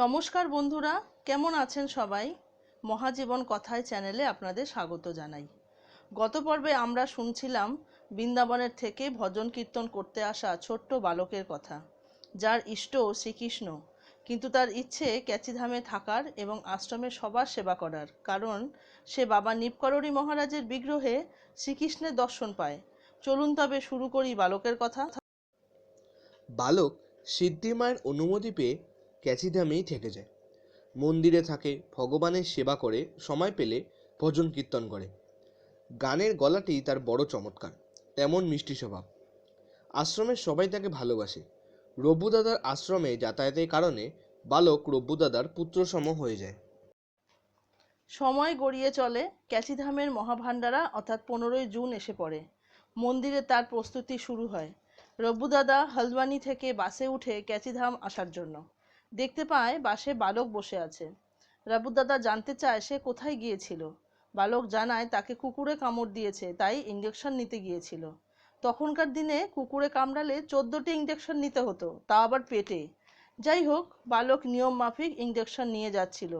নমস্কার বন্ধুরা, কেমন আছেন সবাই? মহাজীবন কথায় চ্যানেলে আপনাদের স্বাগত জানাই। গত পর্বে আমরা শুনছিলাম বৃন্দাবনের থেকে ভজন কীর্তন করতে আসা ছোট্ট বালকের কথা, যার ইষ্ট শ্রীকৃষ্ণ, কিন্তু তার ইচ্ছে ক্যাচিধামে থাকার এবং আশ্রমের সবার সেবা করার, কারণ সে বাবা নিপকরণী মহারাজের বিগ্রহে শ্রীকৃষ্ণের দর্শন পায়। চলুন তবে শুরু করি বালকের কথা। বালক সিদ্ধিমায়ের অনুমতি পেয়ে ক্যাচিধামেই থেকে যায়। মন্দিরে থাকে, ভগবানের সেবা করে, সময় পেলে ভজন কীর্তন করে। গানের গলাটি তার বড় চমৎকার, তেমন মিষ্টি স্বভাব। আশ্রমের সবাই তাকে ভালোবাসে। রব্বুদাদার আশ্রমে যাতায়াতের কারণে বালক রব্বুদাদার পুত্রসম হয়ে যায়। সময় গড়িয়ে চলে, ক্যাচিধামের মহাভান্ডারা অর্থাৎ 15ই জুন এসে পড়ে। মন্দিরে তার প্রস্তুতি শুরু হয়। রব্বুদাদা হলদ্বানি থেকে বাসে উঠে ক্যাচিধাম আসার জন্য। দেখতে পায় বাসে বালক বসে আছে। রব্বুদাদা জানতে চায় সে কোথায় গিয়েছিল। বালক জানায় তাকে কুকুরে কামড় দিয়েছে, তাই ইঞ্জেকশন নিতে গিয়েছিল। তখনকার দিনে কুকুরে কামড়ালে 14টি ইঞ্জেকশন নিতে হতো, তা আবার পেটে। যাই হোক, বালক নিয়ম মাফিক ইঞ্জেকশন নিয়ে যাচ্ছিল,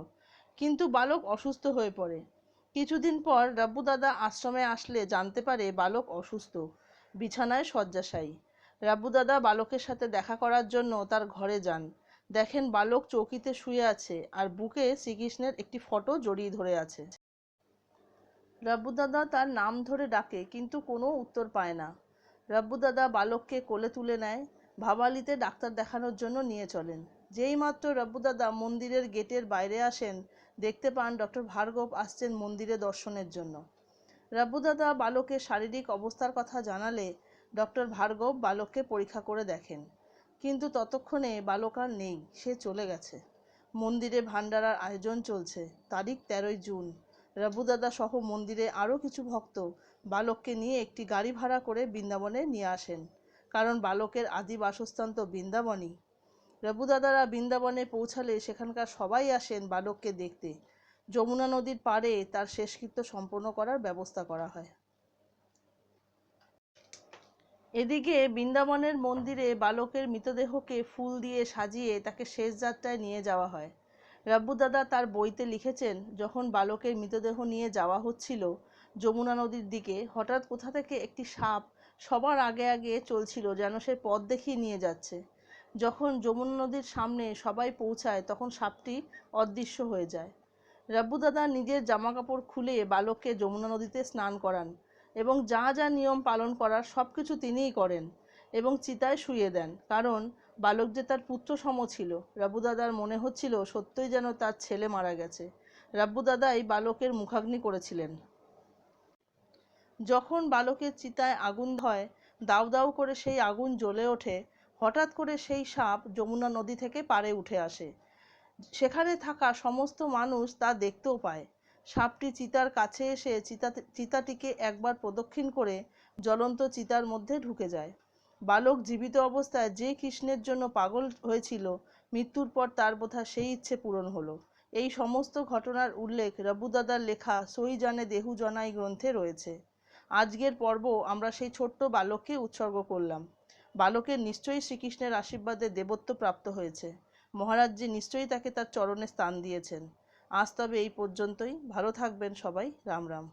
কিন্তু বালক অসুস্থ হয়ে পড়ে। কিছুদিন পর রব্বুদাদা আশ্রমে আসলে জানতে পারে বালক অসুস্থ, বিছানায় শয্যাশায়ী। রব্বুদাদা বালকের সাথে দেখা করার জন্য তার ঘরে যান। দেখেন বালক চৌকিতে শুয়ে আছে আর বুকে শ্রীকৃষ্ণের একটি ফটো জড়িয়ে ধরে আছে। রব্বুদাদা তার নাম ধরে ডাকে, কিন্তু কোনো উত্তর পায় না। রব্বুদাদা বালককে কোলে তুলে নেয়, ভাবালিতে ডাক্তার দেখানোর জন্য নিয়ে চলেন। যেই মাত্র রব্বুদাদা মন্দিরের গেটের বাইরে আসেন, দেখতে পান ডক্টর ভার্গব আসছেন মন্দিরে দর্শনের জন্য। রব্বুদাদা বালকের শারীরিক অবস্থার কথা জানালে ডক্টর ভার্গব বালককে পরীক্ষা করে দেখেন, কিন্তু ততক্ষণে বালক আর নেই, সে চলে গেছে। মন্দিরে ভান্ডারার আয়োজন চলছে। তারিখ 13ই জুন। রব্বুদাদা সহ মন্দিরে আরও কিছু ভক্ত বালককে নিয়ে একটি গাড়ি ভাড়া করে বৃন্দাবনে নিয়ে আসেন, কারণ বালকের আদি বাসস্থান তো বৃন্দাবনই। রব্বুদাদারা বৃন্দাবনে পৌঁছালে সেখানকার সবাই আসেন বালককে দেখতে। যমুনা নদীর পাড়ে তার শেষকৃত্য সম্পন্ন করার ব্যবস্থা করা হয়। এদিকে বৃন্দাবনের মন্দিরে বালকের মৃতদেহকে ফুল দিয়ে সাজিয়ে তাকে শেষ যাত্রায় নিয়ে যাওয়া হয়। রব্বুদাদা তার বইতে লিখেছেন, যখন বালকের মৃতদেহ নিয়ে যাওয়া হচ্ছিল যমুনা নদীর দিকে, হঠাৎ কোথা থেকে একটি সাপ সবার আগে আগে চলছিল, যেন সে পথ দেখিয়ে নিয়ে যাচ্ছে। যখন যমুনা নদীর সামনে সবাই পৌঁছায়, তখন সাপটি অদৃশ্য হয়ে যায়। রব্বুদাদা নিজের জামাকাপড় খুলে বালককে যমুনা নদীতে স্নান করান এবং যা যা নিয়ম পালন করার সব কিছু তিনিই করেন এবং চিতায় শুইয়ে দেন, কারণ বালক যে তার পুত্র সম ছিল। রব্বুদাদার মনে হচ্ছিল সত্যই যেন তার ছেলে মারা গেছে। রব্বুদাদাই বালকের মুখাগ্নি করেছিলেন। যখন বালকের চিতায় আগুন হয়, দাউ দাউ করে সেই আগুন জ্বলে ওঠে। হঠাৎ করে সেই সাপ যমুনা নদী থেকে পাড়ে উঠে আসে। সেখানে থাকা সমস্ত মানুষ তা দেখতেও পায়। সাপটি চিতার কাছে এসে চিতাটিকে একবার প্রদক্ষিণ করে জ্বলন্ত চিতার মধ্যে ঢুকে যায়। বালক জীবিত অবস্থায় যে কৃষ্ণের জন্য পাগল হয়েছিল, মৃত্যুর পর তার বোধহয় সেই ইচ্ছে পূরণ হলো। এই সমস্ত ঘটনার উল্লেখ রব্বুদাদার লেখা সই জানে দেহু জনাই গ্রন্থে রয়েছে। আজকের পর্ব আমরা সেই ছোট্ট বালককে উৎসর্গ করলাম। বালকের নিশ্চয়ই শ্রীকৃষ্ণের আশীর্বাদে দেবত্ব প্রাপ্ত হয়েছে। মহারাজজি নিশ্চয়ই তাকে তার চরণে স্থান দিয়েছেন। আজ তবে এই পর্যন্তই। ভালো থাকবেন সবাই। রাম রাম।